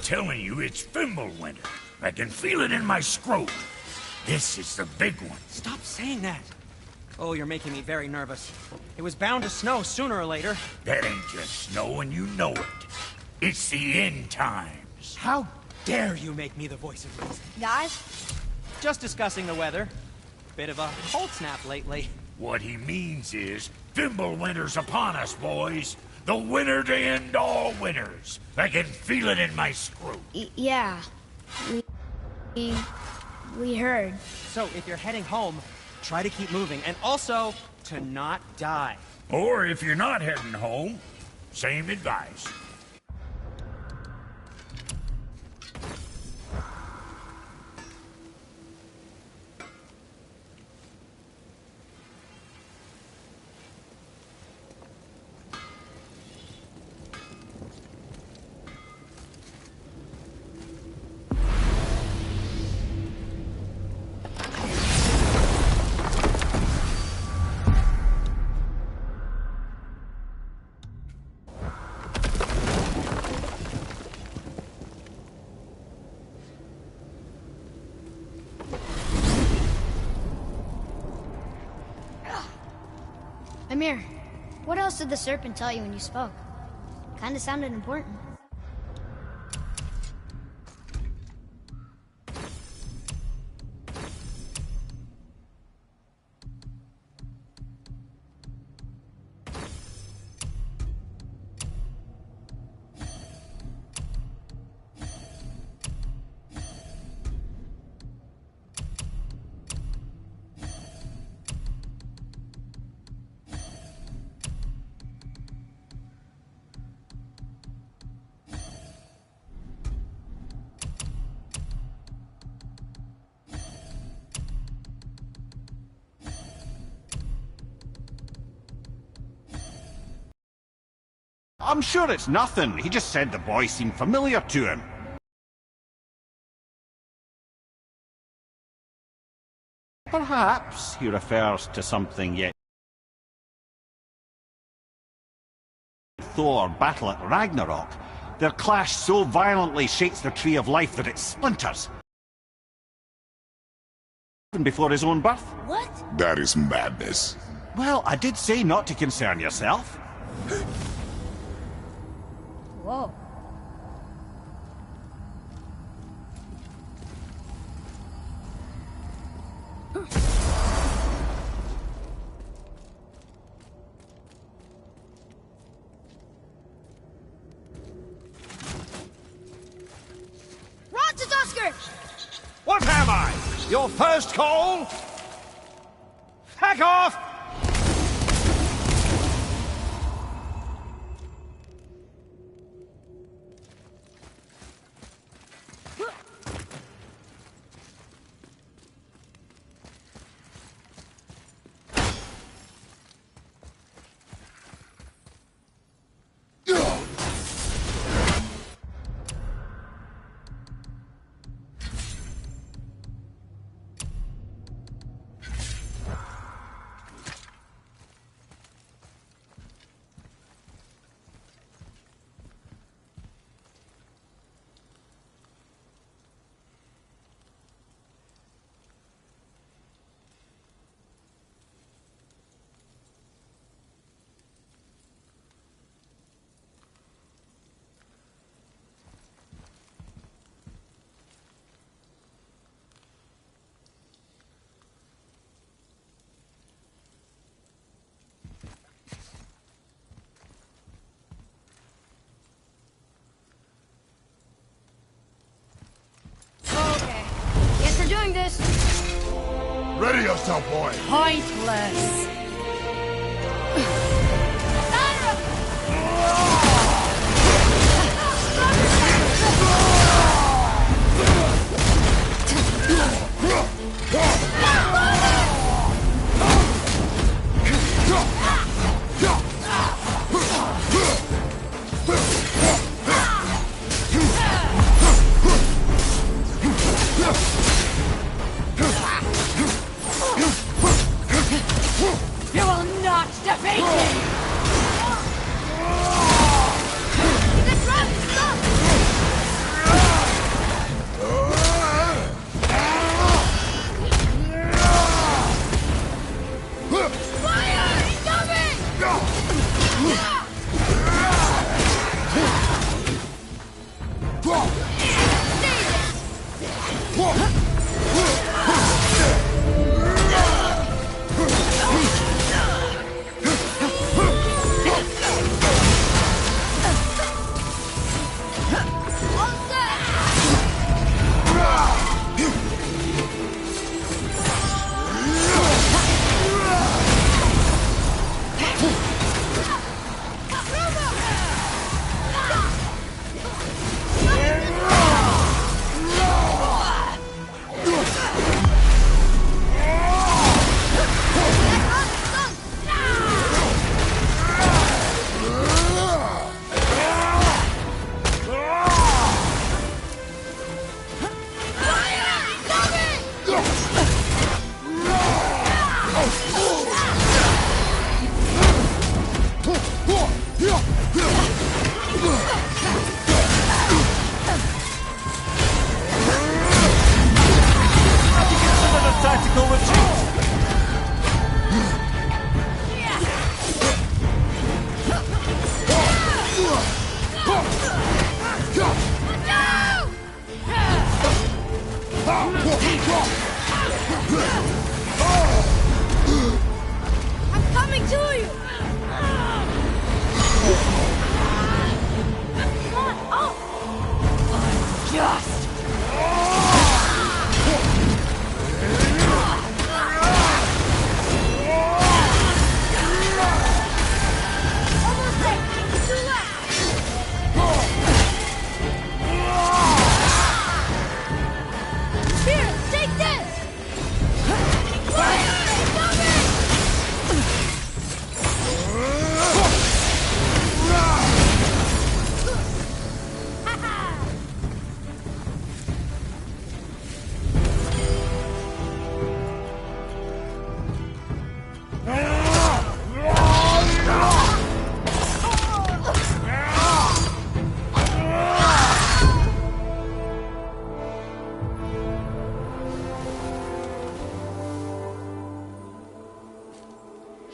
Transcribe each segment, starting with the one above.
telling you it's Fimbulwinter. I can feel it in my scrotum. This is the big one. Stop saying that. Oh, you're making me very nervous. It was bound to snow sooner or later. That ain't just snow and you know it. It's the end times. How dare you make me the voice of reason? Guys? Just discussing the weather. Bit of a cold snap lately. What he means is, Fimbulwinter's upon us, boys. The winter to end all winters. I can feel it in my screw. Yeah. We heard. So, if you're heading home, try to keep moving, and also, to not die. Or if you're not heading home, same advice. Amir, what else did the serpent tell you when you spoke? Kinda sounded important. I'm sure it's nothing. He just said the boy seemed familiar to him. Perhaps he refers to something yet. Thor battle at Ragnarok. Their clash so violently shakes the tree of life that it splinters. Even before his own birth. What? That is madness. Well, I did say not to concern yourself. Whoa. Rod to Tusker! What am I? Your first call? Back off! Doing this. Ready yourself, boy. Pointless.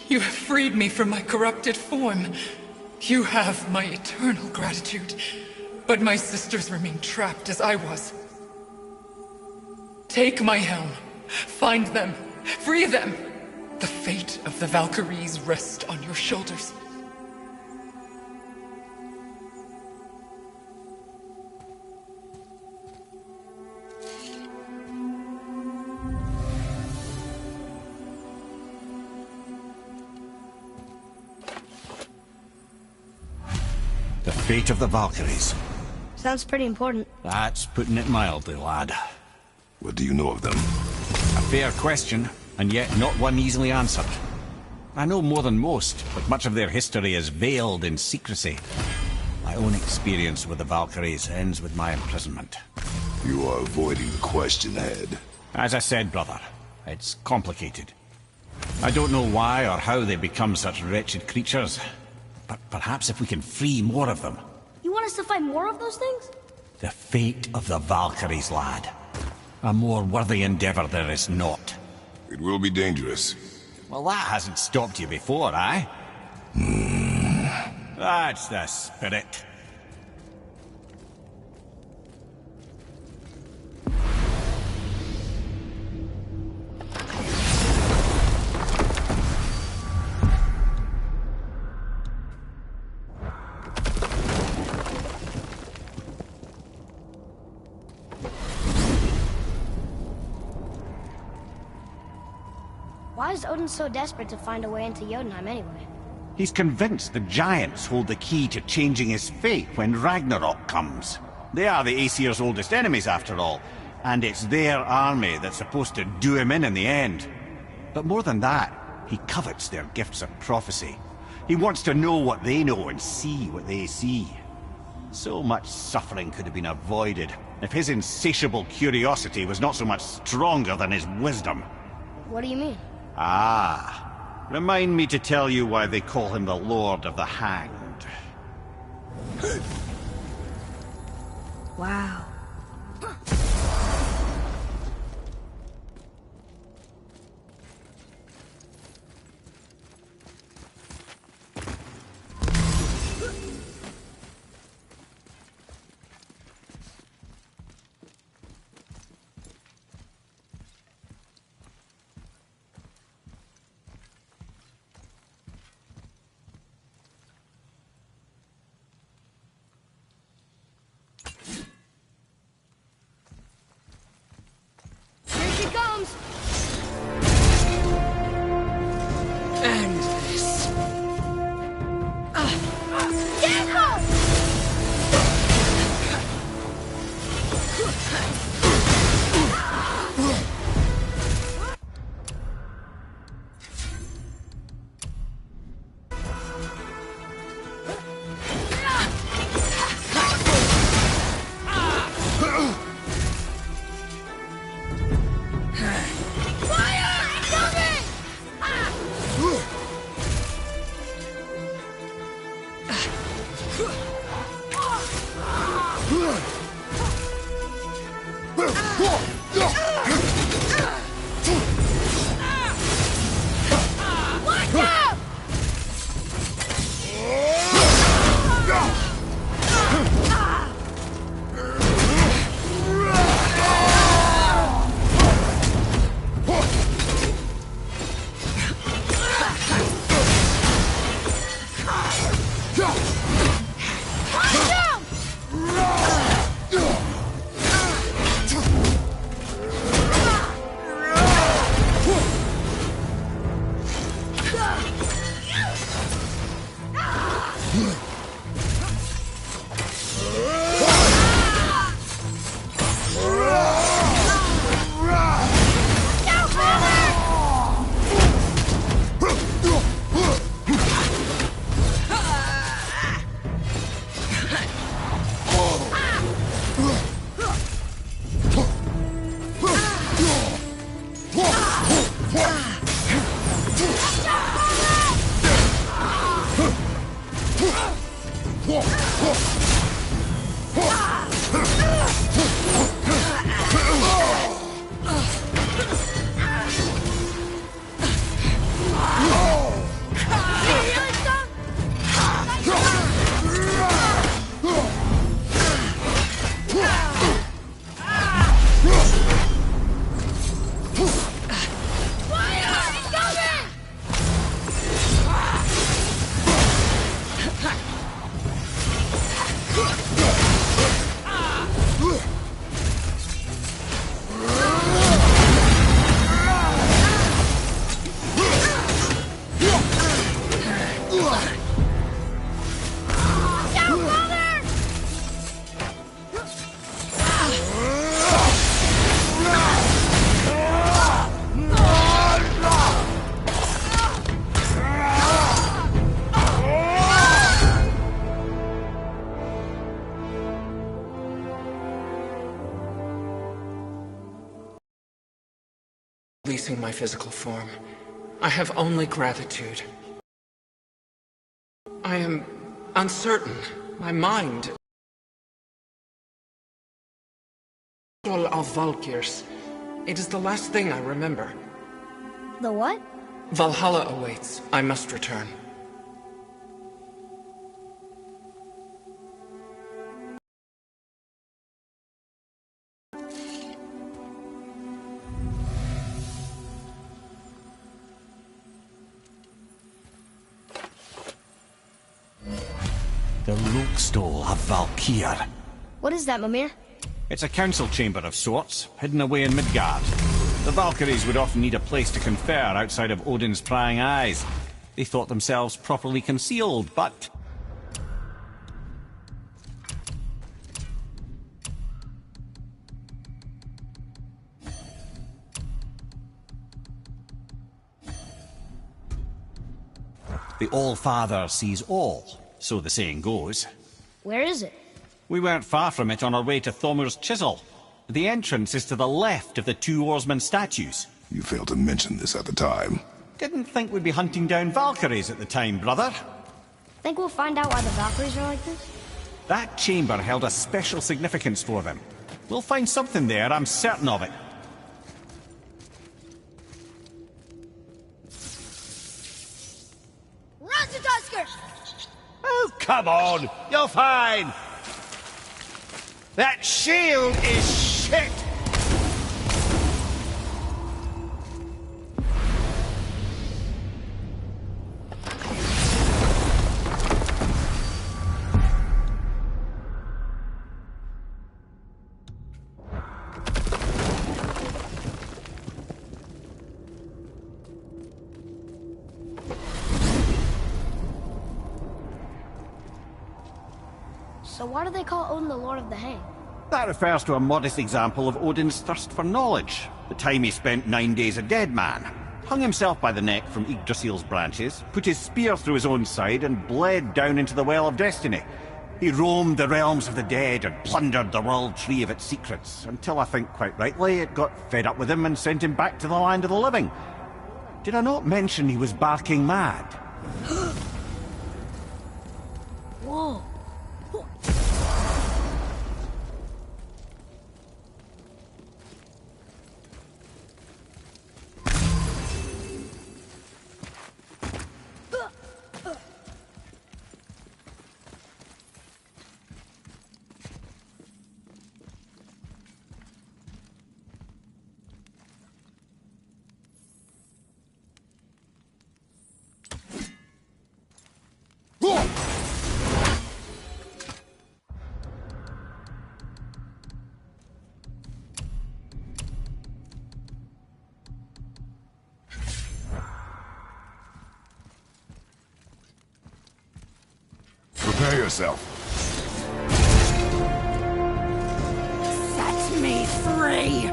You have freed me from my corrupted form. You have my eternal gratitude. But my sisters remain trapped as I was. Take my helm. Find them. Free them. The fate of the Valkyries rests on your shoulders. The fate of the Valkyries. Sounds pretty important. That's putting it mildly, lad. What do you know of them? A fair question, and yet not one easily answered. I know more than most, but much of their history is veiled in secrecy. My own experience with the Valkyries ends with my imprisonment. You are avoiding the question ahead. As I said, brother, it's complicated. I don't know why or how they become such wretched creatures, but perhaps if we can free more of them. You want us to fight more of those things? The fate of the Valkyries, lad. A more worthy endeavor there is not. It will be dangerous. Well, that hasn't stopped you before, eh? That's the spirit. Why is Odin so desperate to find a way into Jotunheim anyway? He's convinced the giants hold the key to changing his fate when Ragnarok comes. They are the Aesir's oldest enemies, after all, and it's their army that's supposed to do him in the end. But more than that, he covets their gifts of prophecy. He wants to know what they know and see what they see. So much suffering could have been avoided if his insatiable curiosity was not so much stronger than his wisdom. What do you mean? Ah, remind me to tell you why they call him the Lord of the Hanged. Wow. comes! End this. Careful! Releasing my physical form. I have only gratitude. I am uncertain. My mind... of Valkyries. It is the last thing I remember. The what? Valhalla awaits. I must return. The Lokstol of Valkyr. What is that, Mimir? It's a council chamber of sorts, hidden away in Midgard. The Valkyries would often need a place to confer outside of Odin's prying eyes. They thought themselves properly concealed, but... The All-Father sees all, so the saying goes. Where is it? We weren't far from it on our way to Thomur's Chisel. The entrance is to the left of the two oarsmen statues. You failed to mention this at the time. Didn't think we'd be hunting down Valkyries at the time, brother. Think we'll find out why the Valkyries are like this? That chamber held a special significance for them. We'll find something there, I'm certain of it. Run to Tusker! Oh, come on! You're fine! That shield is shit! So why do they call Odin the Lord of the Hang? That refers to a modest example of Odin's thirst for knowledge. The time he spent 9 days a dead man. Hung himself by the neck from Yggdrasil's branches, put his spear through his own side, and bled down into the Well of Destiny. He roamed the realms of the dead and plundered the world tree of its secrets, until I think quite rightly it got fed up with him and sent him back to the land of the living. Did I not mention he was barking mad? Whoa. Prepare yourself. Set me free!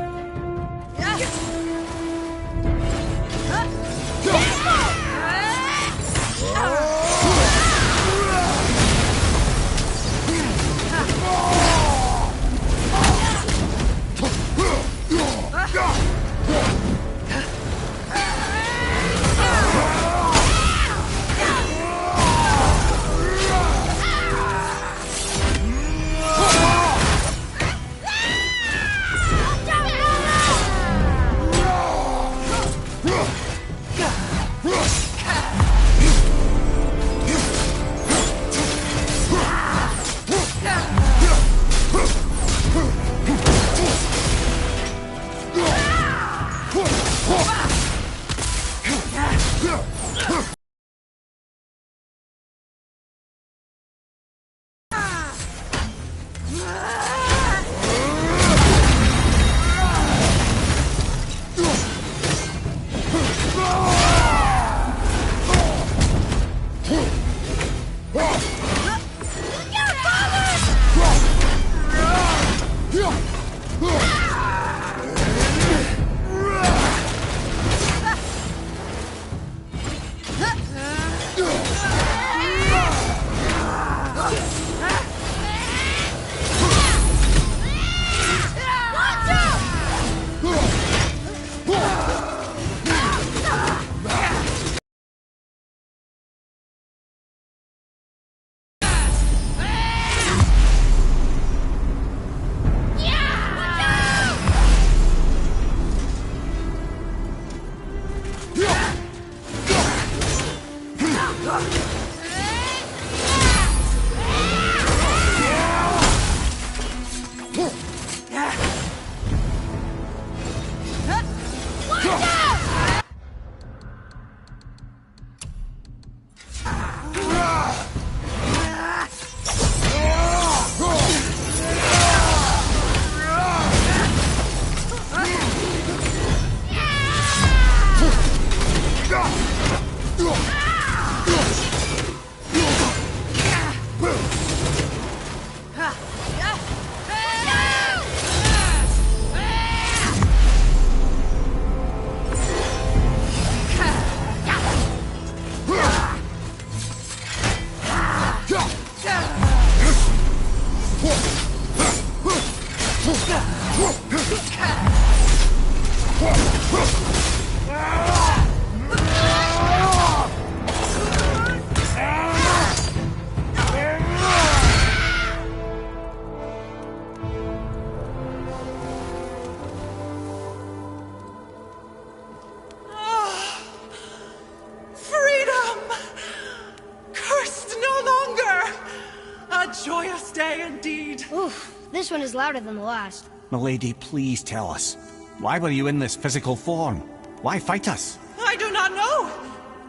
Joyous day indeed. Oof, this one is louder than the last. Milady, please tell us. Why were you in this physical form? Why fight us? I do not know.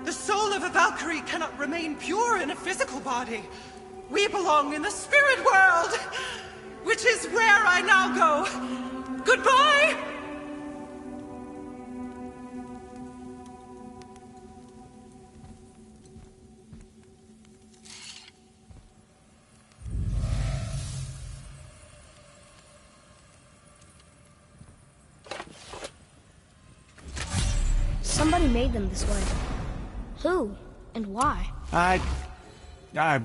The soul of a Valkyrie cannot remain pure in a physical body. We belong in the spirit world, which is where I now go. Goodbye! Somebody made them this way. Who? And why? I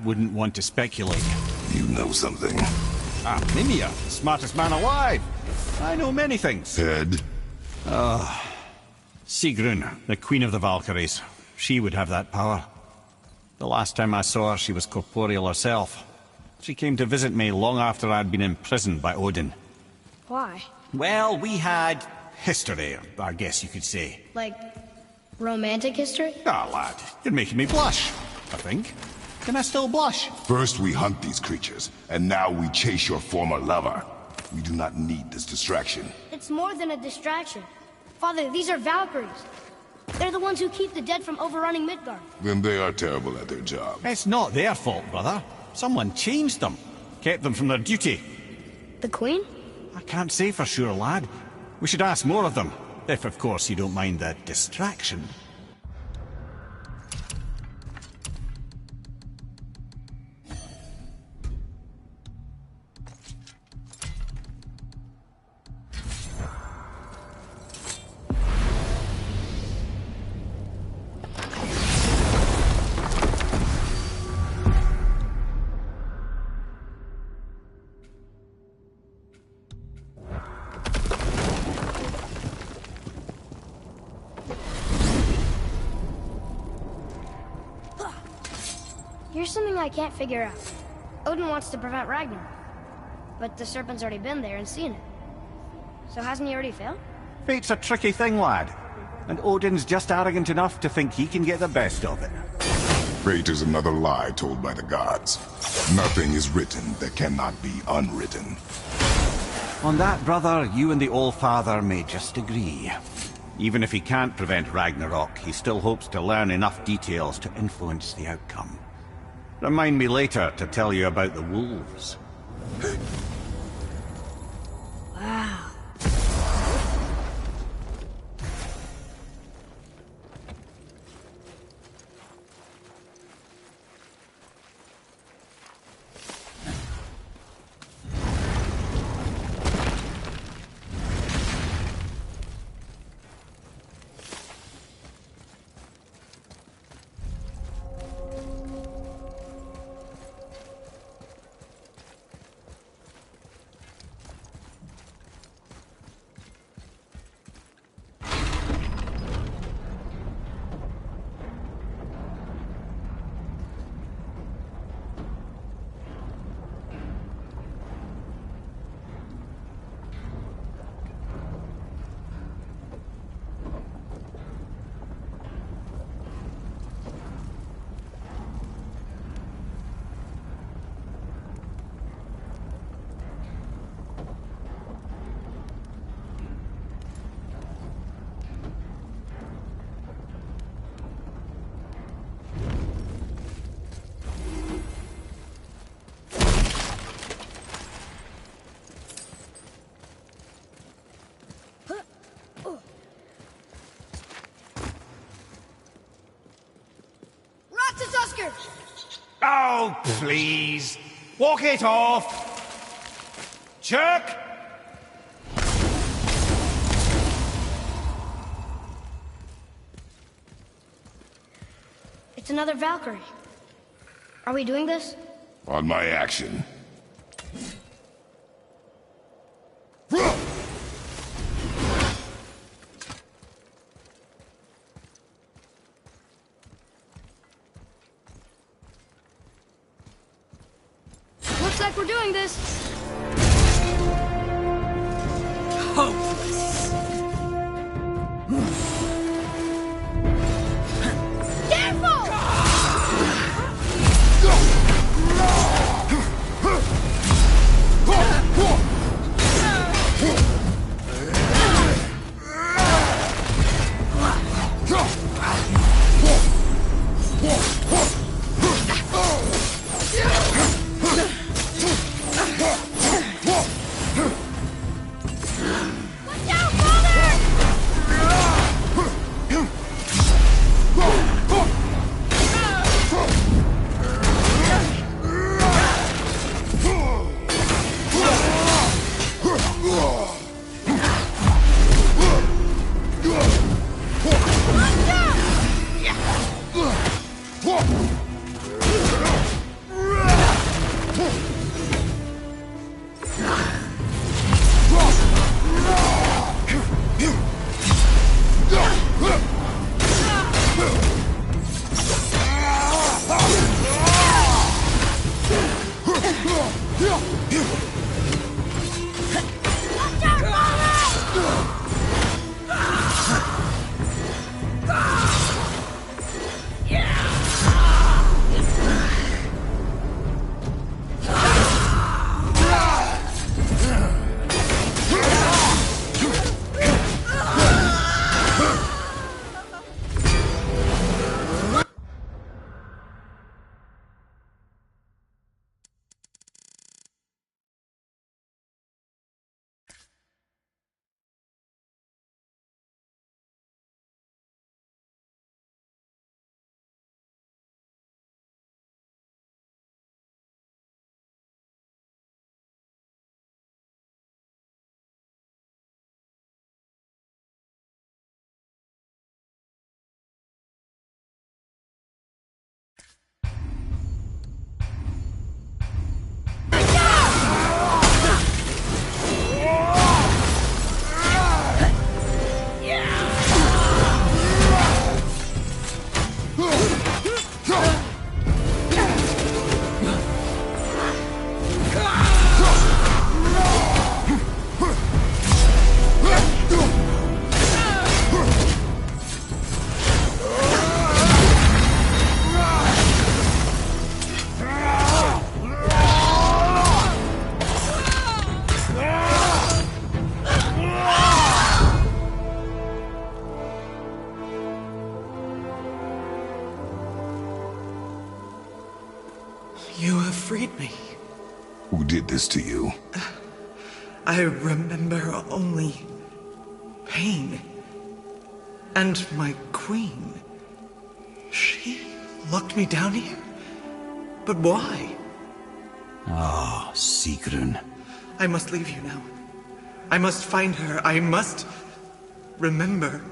wouldn't want to speculate. You know something. Mimir, the smartest man alive. I know many things. Head? Sigrun, the Queen of the Valkyries. She would have that power. The last time I saw her, she was corporeal herself. She came to visit me long after I'd been imprisoned by Odin. Why? Well, we had history, I guess you could say. Like, romantic history? Ah, lad, you're making me blush, I think. Can I still blush? First we hunt these creatures, and now we chase your former lover. We do not need this distraction. It's more than a distraction. Father, these are Valkyries. They're the ones who keep the dead from overrunning Midgard. Then they are terrible at their job. It's not their fault, brother. Someone changed them. Kept them from their duty. The Queen? I can't say for sure, lad. We should ask more of them. If, of course, you don't mind the distraction. Here's something I can't figure out. Odin wants to prevent Ragnarok, but the serpent's already been there and seen it. So hasn't he already failed? Fate's a tricky thing, lad. And Odin's just arrogant enough to think he can get the best of it. Fate is another lie told by the gods. Nothing is written that cannot be unwritten. On that, brother, you and the All-Father may just agree. Even if he can't prevent Ragnarok, he still hopes to learn enough details to influence the outcome. Remind me later to tell you about the wolves. Wow. Oh, please. Walk it off. Jerk! It's another Valkyrie. Are we doing this? On my action. Looks like we're doing this. Hopeless. Careful! freed me. Who did this to you? I remember only pain. And my queen. She locked me down here? But why? Ah, Sigrun. I must leave you now. I must find her. I must remember.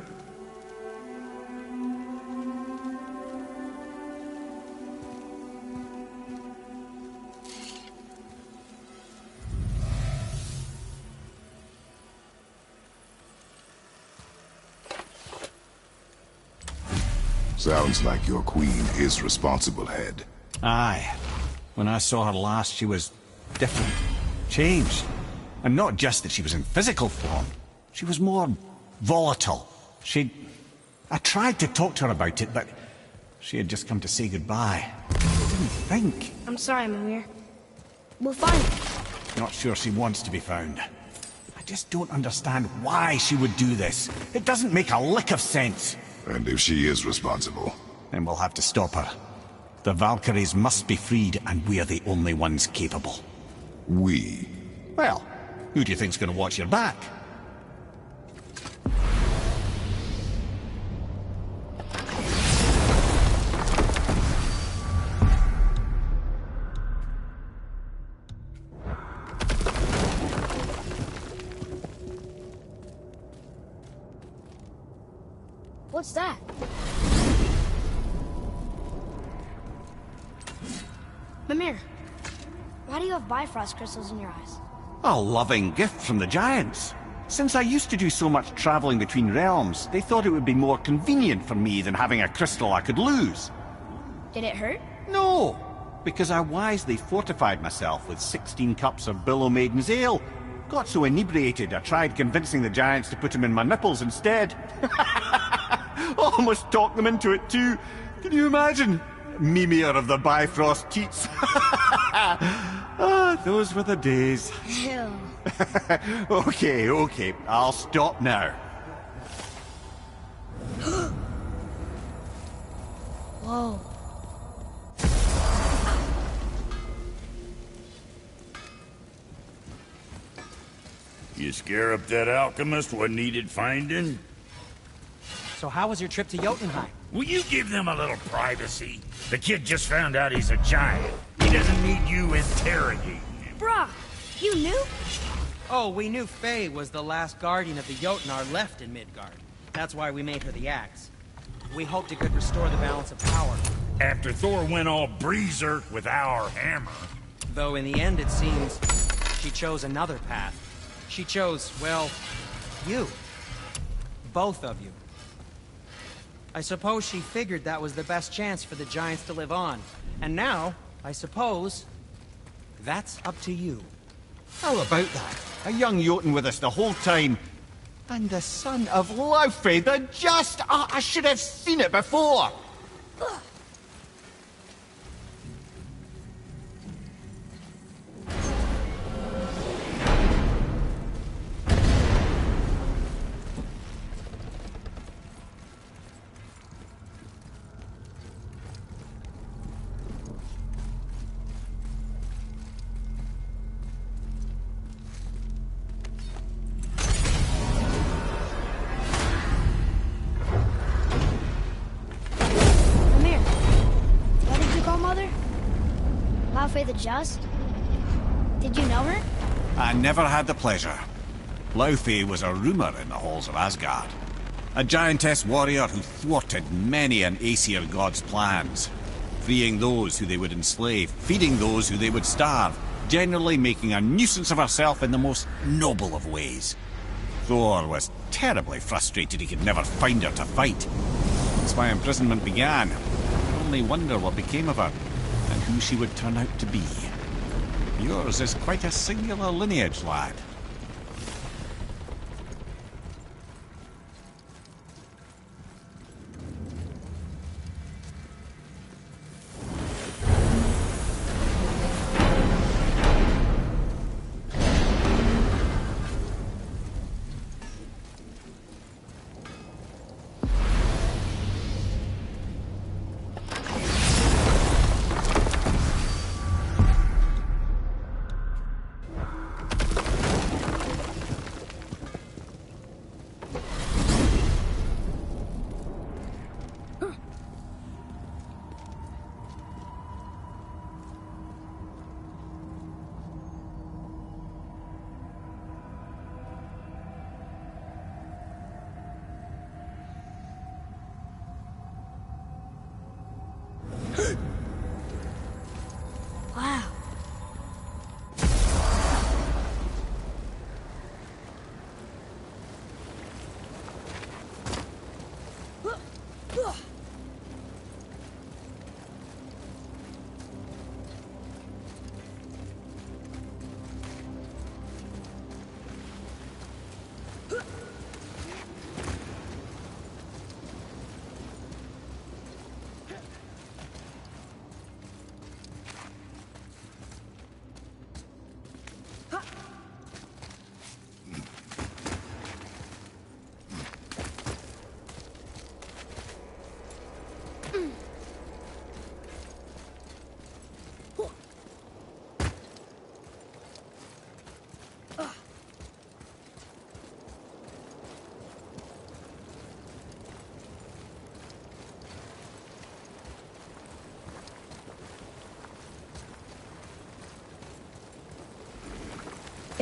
Sounds like your queen is responsible, Head. Aye. When I saw her last, she was different. Changed. And not just that she was in physical form. She was more volatile. I tried to talk to her about it, but she had just come to say goodbye. I didn't think. I'm sorry, Mimir. We'll find her. Not sure she wants to be found. I just don't understand why she would do this. It doesn't make a lick of sense. And if she is responsible? Then we'll have to stop her. The Valkyries must be freed, and we're the only ones capable. We? Well, who do you think's gonna watch your back? What's that? Mimir, why do you have Bifrost crystals in your eyes? A loving gift from the Giants. Since I used to do so much traveling between realms, they thought it would be more convenient for me than having a crystal I could lose. Did it hurt? No, because I wisely fortified myself with 16 cups of Billow Maiden's Ale. Got so inebriated I tried convincing the Giants to put them in my nipples instead. Almost talked them into it too. Can you imagine? Mimir of the Bifrost teats. Ah, those were the days. Ew. Okay, I'll stop now. Whoa. You scare up that alchemist what needed finding? So how was your trip to Jotunheim? Will you give them a little privacy? The kid just found out he's a giant. He doesn't need you interrogating him. Bruh, you knew? Oh, we knew Faye was the last guardian of the Jotnar left in Midgard. That's why we made her the axe. We hoped it could restore the balance of power. After Thor went all berserk with our hammer. Though in the end it seems she chose another path. She chose, well, you. Both of you. I suppose she figured that was the best chance for the Giants to live on. And now, I suppose, that's up to you. How about that? A young Jotun with us the whole time. And the son of Laufey, the just... Oh, I should have seen it before! Laufey the Just? Did you know her? I never had the pleasure. Laufey was a rumour in the halls of Asgard. A giantess warrior who thwarted many an Aesir god's plans. Freeing those who they would enslave, feeding those who they would starve, generally making a nuisance of herself in the most noble of ways. Thor was terribly frustrated he could never find her to fight. That's why imprisonment began. I only wonder what became of her, and who she would turn out to be. Yours is quite a singular lineage, lad.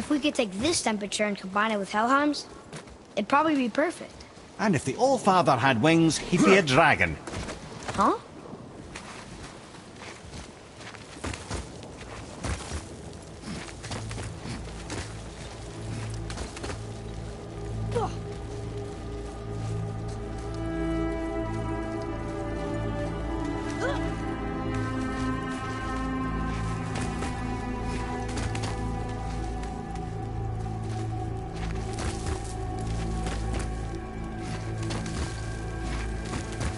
If we could take this temperature and combine it with Helheim's, it'd probably be perfect. And if the Allfather had wings, he'd be a dragon. Huh?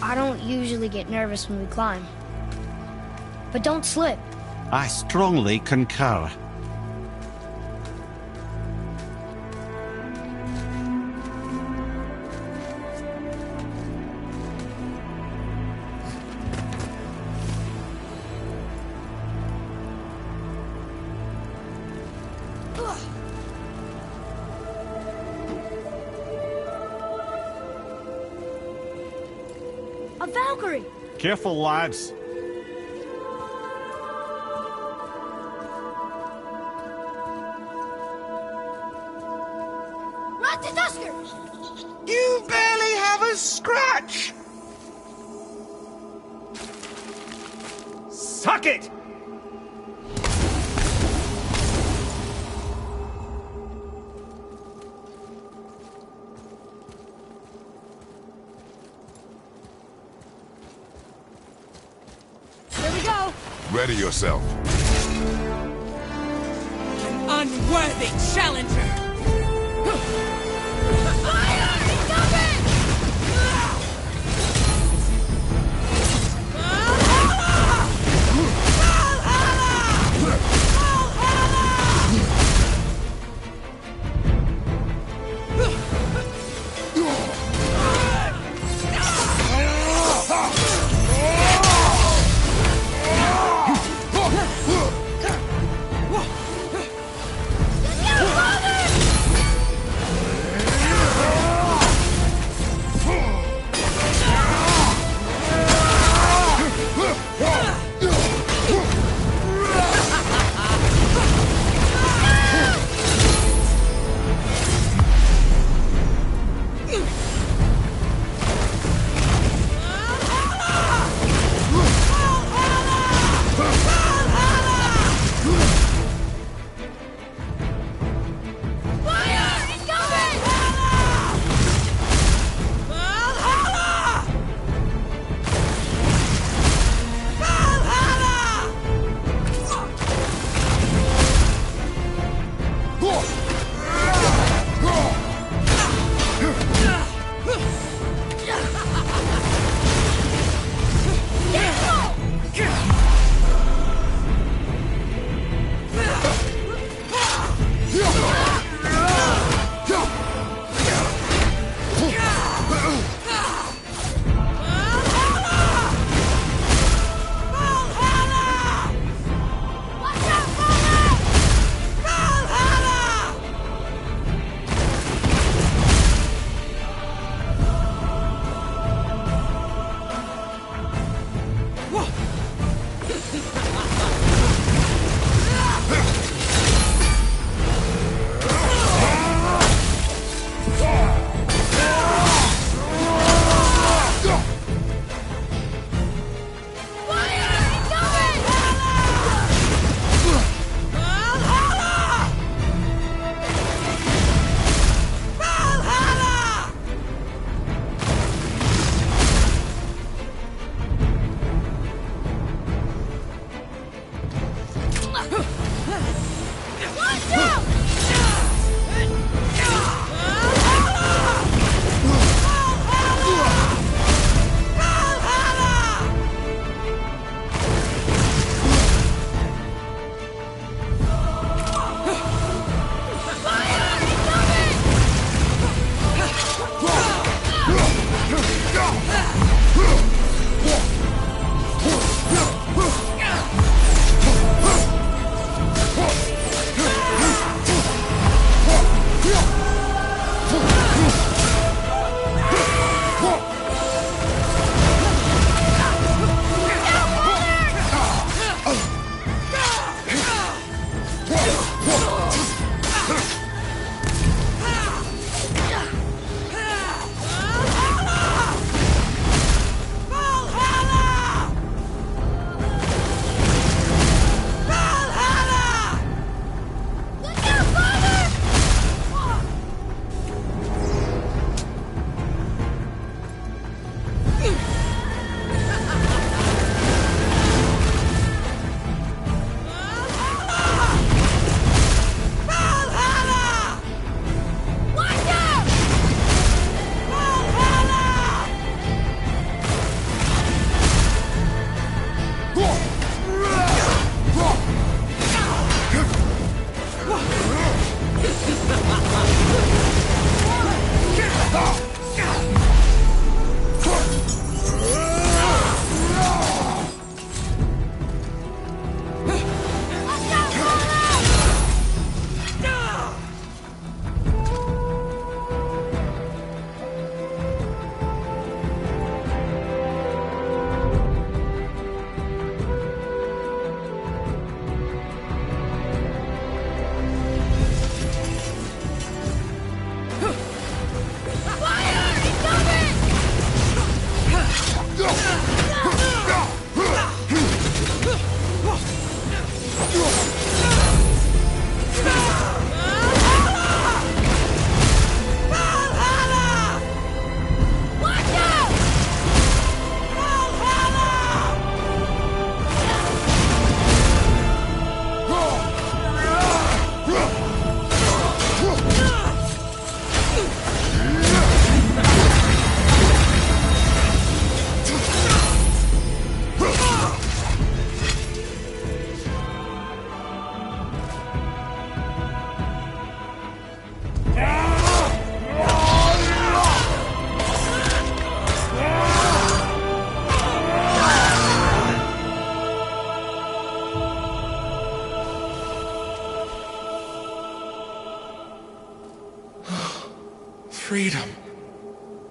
I don't usually get nervous when we climb. But don't slip. I strongly concur. A Valkyrie! Careful, lads. Not the Tusker! You barely have a scratch! Suck it! Here we go! Ready yourself. An unworthy challenger!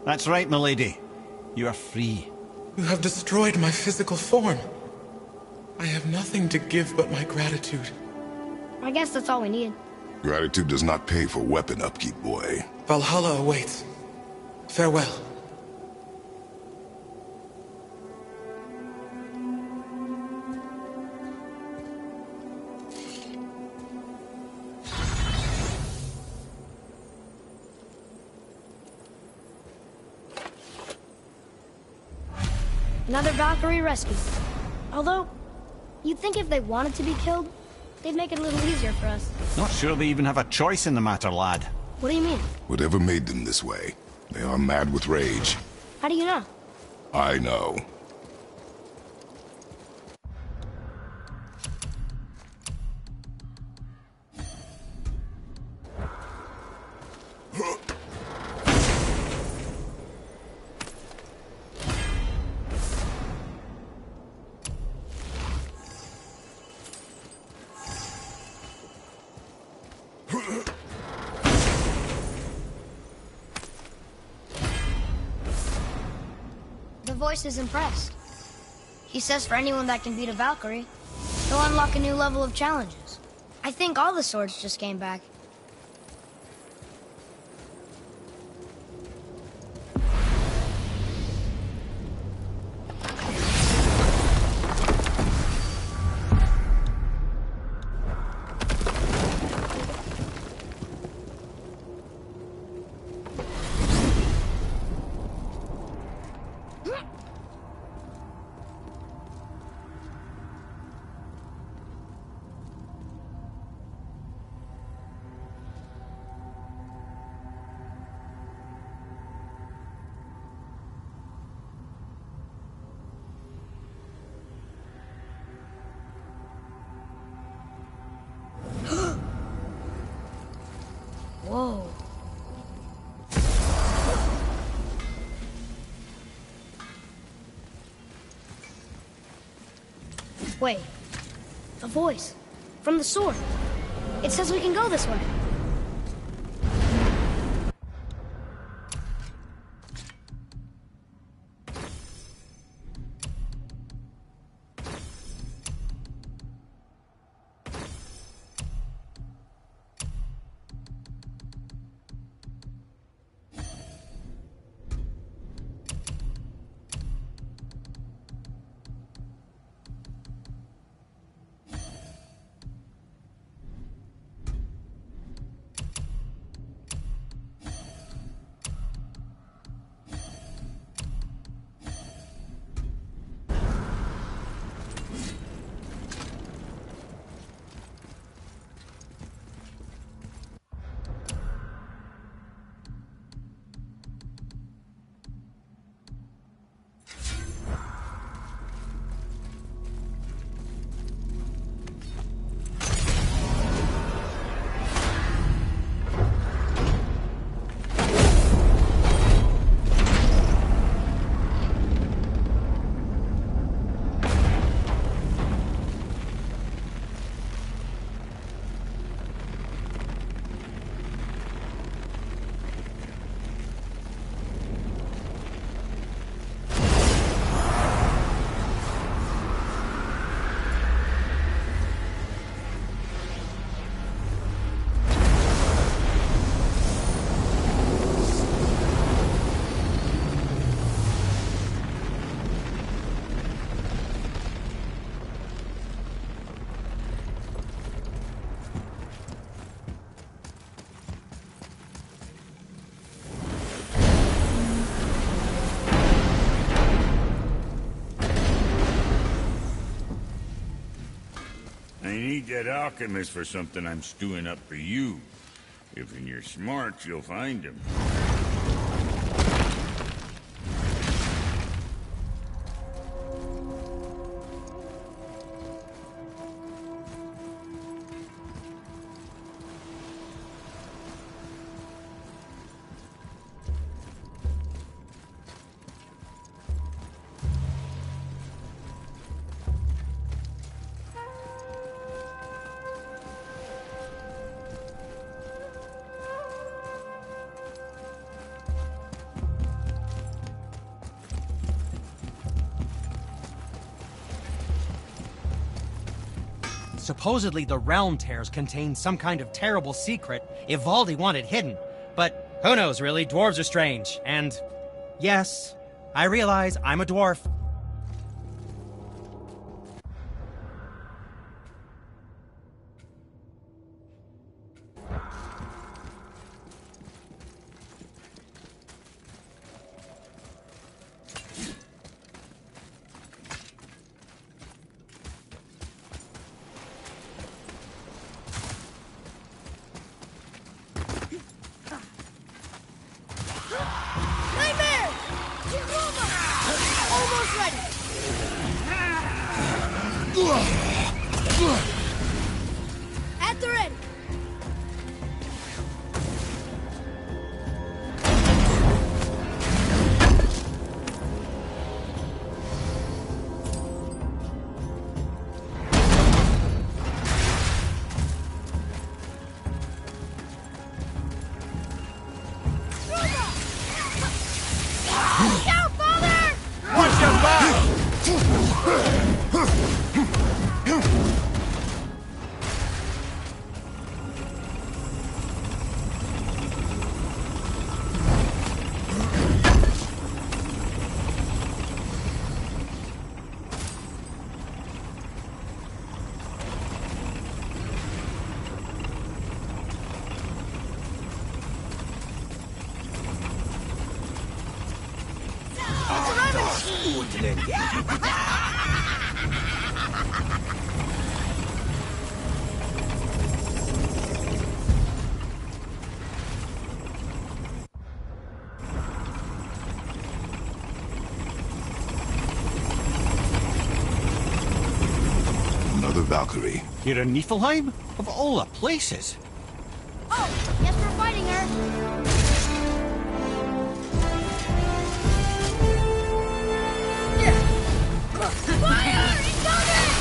That's right, milady. You are free. You have destroyed my physical form. I have nothing to give but my gratitude. I guess that's all we need. Gratitude does not pay for weapon upkeep, boy. Valhalla awaits. Farewell. Another Valkyrie rescue. Although, you'd think if they wanted to be killed, they'd make it a little easier for us. Not sure they even have a choice in the matter, lad. What do you mean? Whatever made them this way, they are mad with rage. How do you know? I know. The voice is impressed. He says for anyone that can beat a Valkyrie, he'll unlock a new level of challenges. I think all the swords just came back. Whoa. Wait. A voice. From the sword. It says we can go this way. I need that alchemist for something I'm stewing up for you. If in your smarts, you'll find him. Supposedly the realm tears contain some kind of terrible secret Ivaldi wanted hidden. But who knows, really? Dwarves are strange. And yes, I realize I'm a dwarf. Nightmare! Almost ready! At the ready! Look out, Father! Watch your back! Another Valkyrie. Here in Niflheim? Of all the places. Oh, yes, we're fighting her. Fire! Incoming!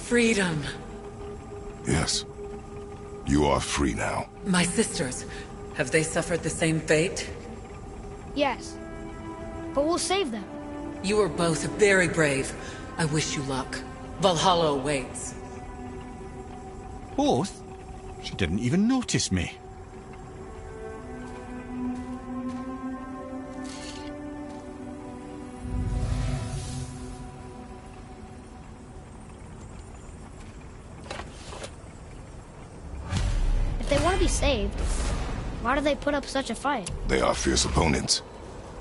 Freedom. Yes. You are free now. My sisters, have they suffered the same fate? Yes. But we'll save them. You are both very brave. I wish you luck. Valhalla awaits. Both? She didn't even notice me. If they want to be saved, why do they put up such a fight? They are fierce opponents.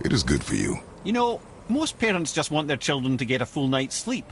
It is good for you. You know, most parents just want their children to get a full night's sleep.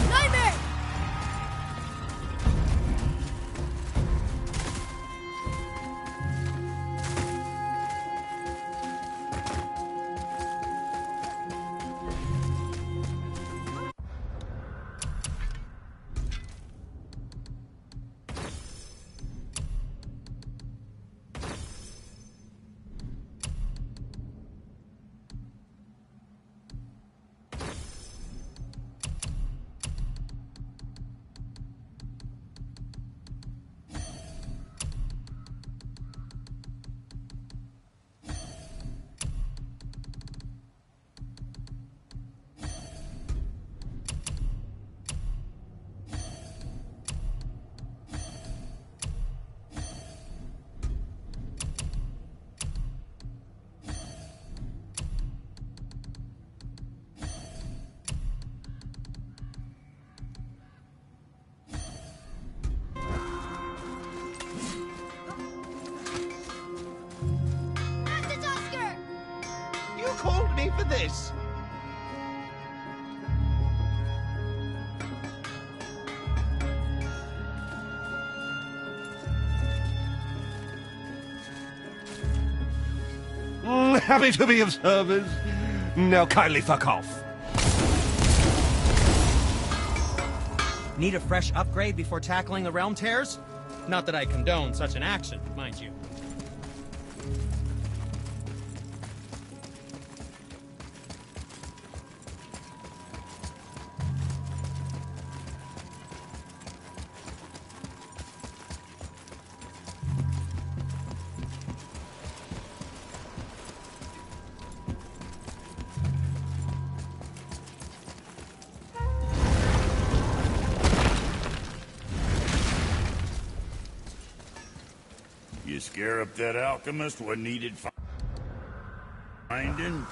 Nightmare! You called me for this. Happy to be of service. Now kindly fuck off. Need a fresh upgrade before tackling the realm tears? Not that I condone such an action, mind you. You scare up that alchemist what needed finding?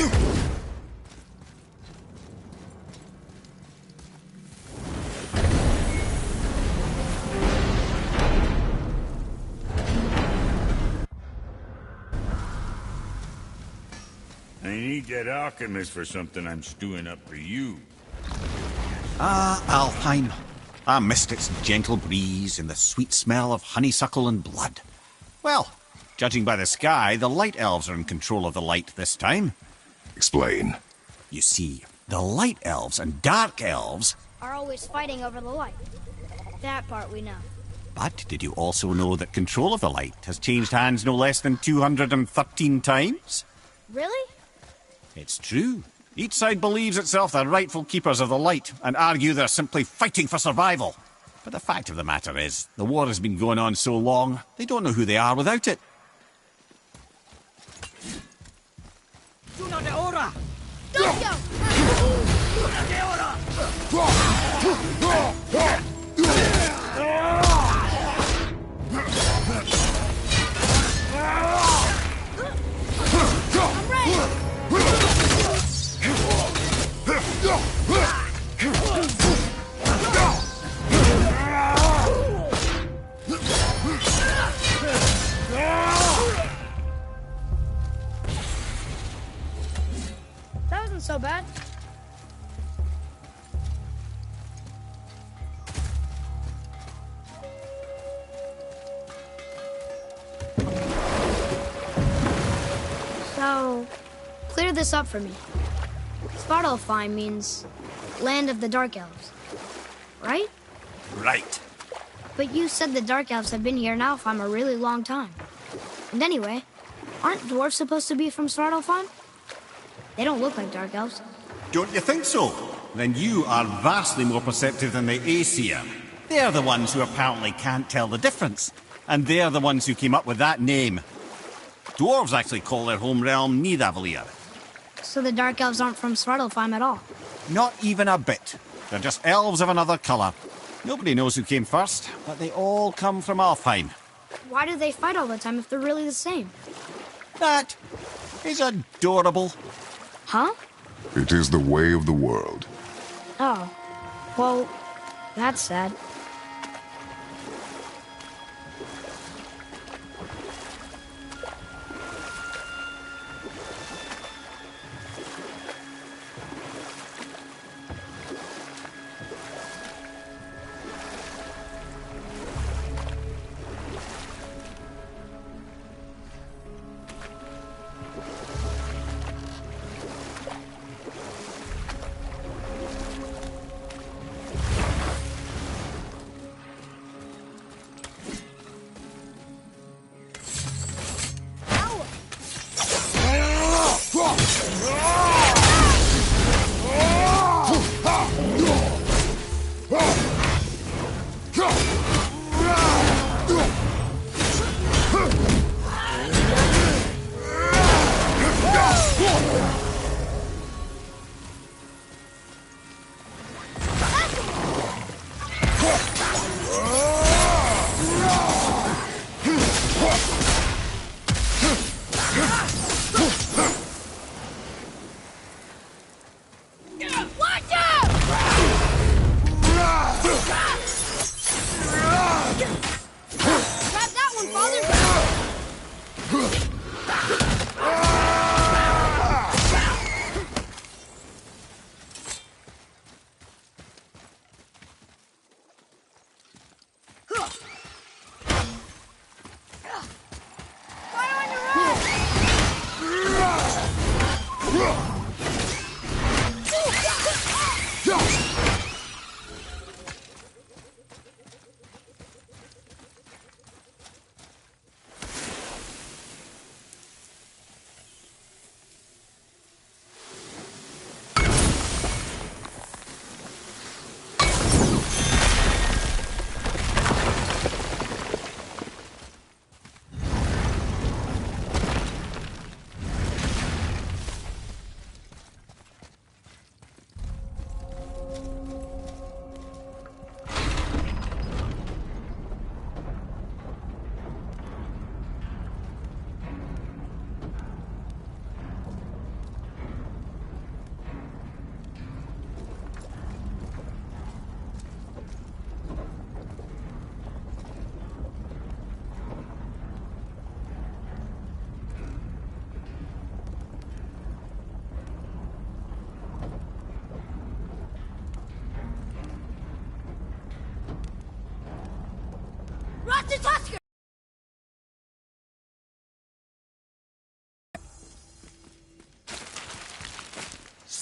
I need that alchemist for something I'm stewing up for you. Ah, Alpine. I missed its gentle breeze and the sweet smell of honeysuckle and blood. Well, judging by the sky, the light elves are in control of the light this time. Explain. You see, the light elves and dark elves... are always fighting over the light. That part we know. But did you also know that control of the light has changed hands no less than 213 times? Really? It's true. Each side believes itself the rightful keepers of the light and argue they're simply fighting for survival. But the fact of the matter is, the war has been going on so long, they don't know who they are without it. That wasn't so bad. So, clear this up for me. Svartalfheim means land of the Dark Elves, right? Right. But you said the Dark Elves have been here in Alfheim a really long time. And anyway, aren't dwarves supposed to be from Svartalfheim? They don't look like Dark Elves. Don't you think so? Then you are vastly more perceptive than the Aesir. They're the ones who apparently can't tell the difference. And they're the ones who came up with that name. Dwarves actually call their home realm Nidavellir. So the Dark Elves aren't from Svartalfheim at all? Not even a bit. They're just elves of another colour. Nobody knows who came first, but they all come from Alfheim. Why do they fight all the time if they're really the same? That is adorable. Huh? It is the way of the world. Oh. Well, that's sad.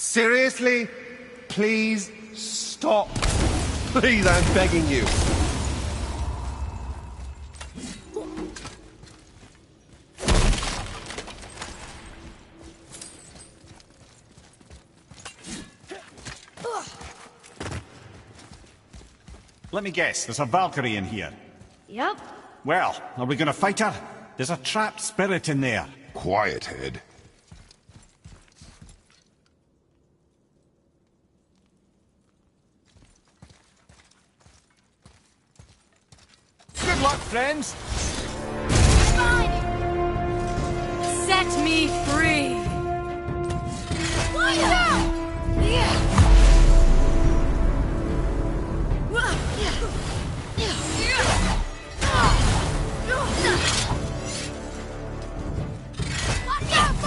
Seriously? Please stop. Please, I'm begging you. Let me guess, there's a Valkyrie in here. Yep. Well, are we gonna fight her? There's a trapped spirit in there. Quiet, Head. Good luck, friends. Set me free! Watch out! Watch out,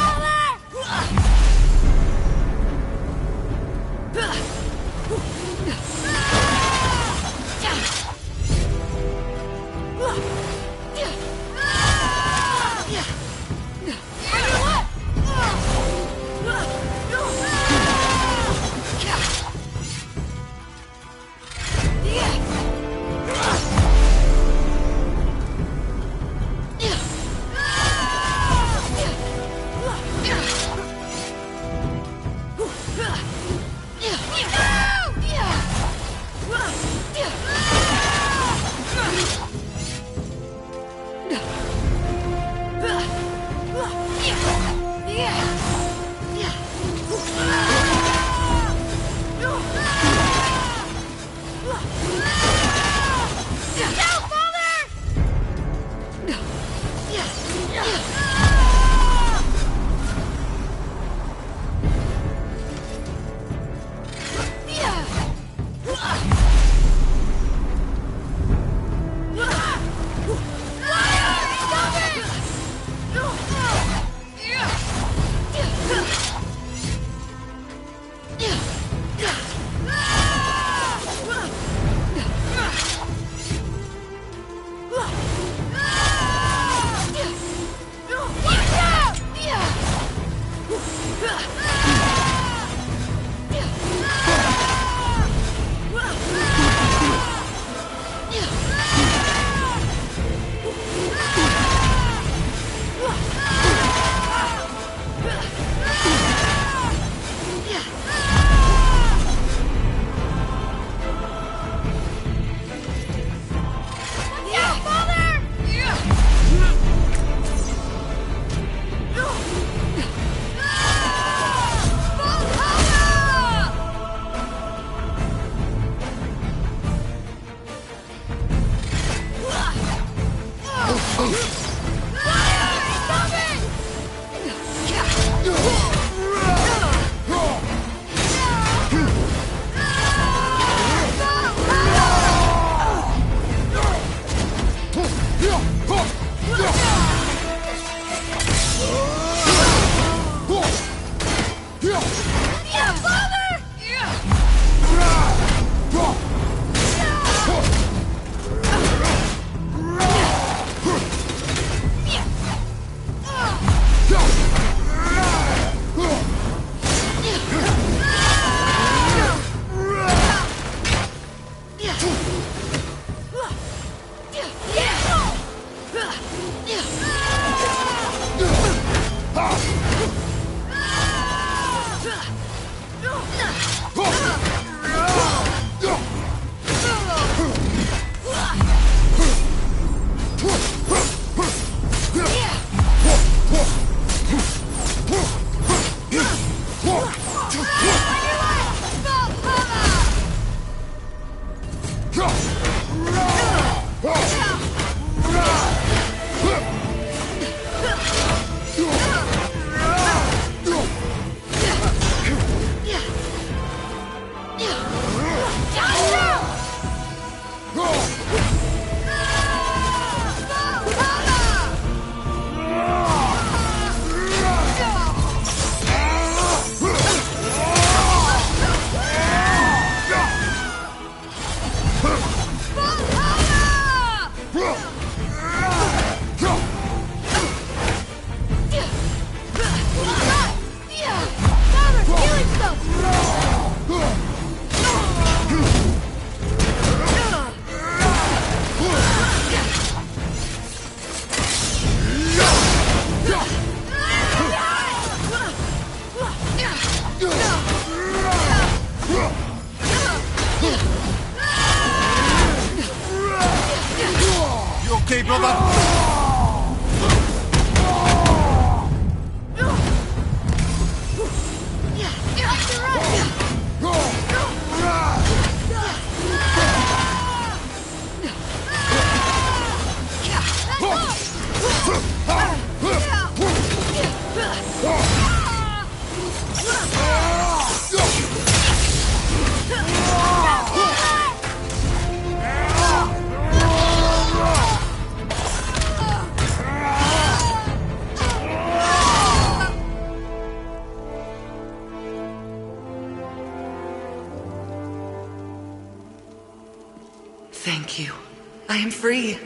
I am free.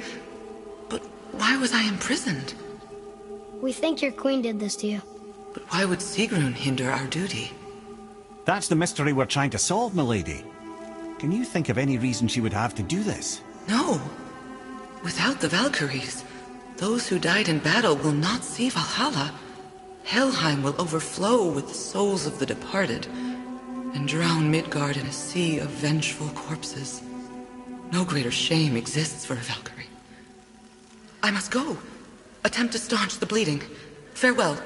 But why was I imprisoned? We think your queen did this to you. But why would Sigrun hinder our duty? That's the mystery we're trying to solve, milady. Can you think of any reason she would have to do this? No. Without the Valkyries, those who died in battle will not see Valhalla. Helheim will overflow with the souls of the departed, and drown Midgard in a sea of vengeful corpses. No greater shame exists for a Valkyrie. I must go. Attempt to staunch the bleeding. Farewell.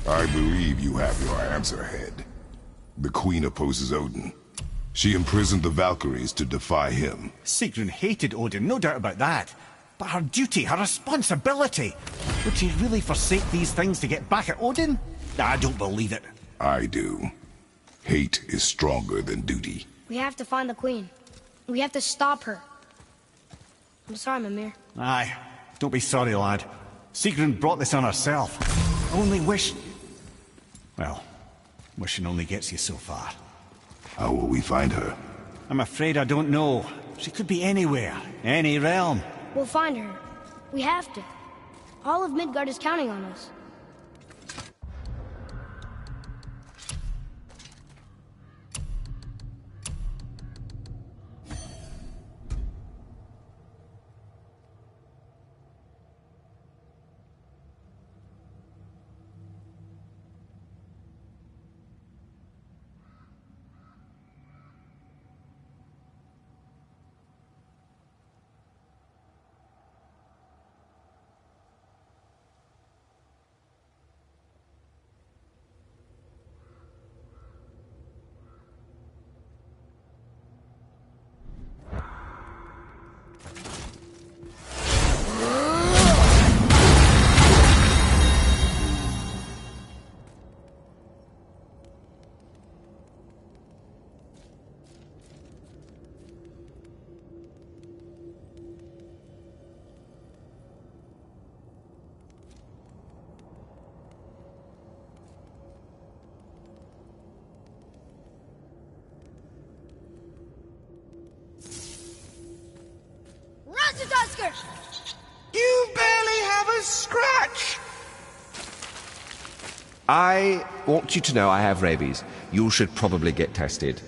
I believe you have your answer, Head. The Queen opposes Odin. She imprisoned the Valkyries to defy him. Sigrun hated Odin, no doubt about that. But her duty, her responsibility... Would she really forsake these things to get back at Odin? I don't believe it. I do. Hate is stronger than duty. We have to find the queen. We have to stop her. I'm sorry, Mimir. Aye. Don't be sorry, lad. Sigrun brought this on herself. I only wish... Well, wishing only gets you so far. How will we find her? I'm afraid I don't know. She could be anywhere, any realm. We'll find her. We have to. All of Midgard is counting on us. You barely have a scratch! I want you to know I have rabies. You should probably get tested.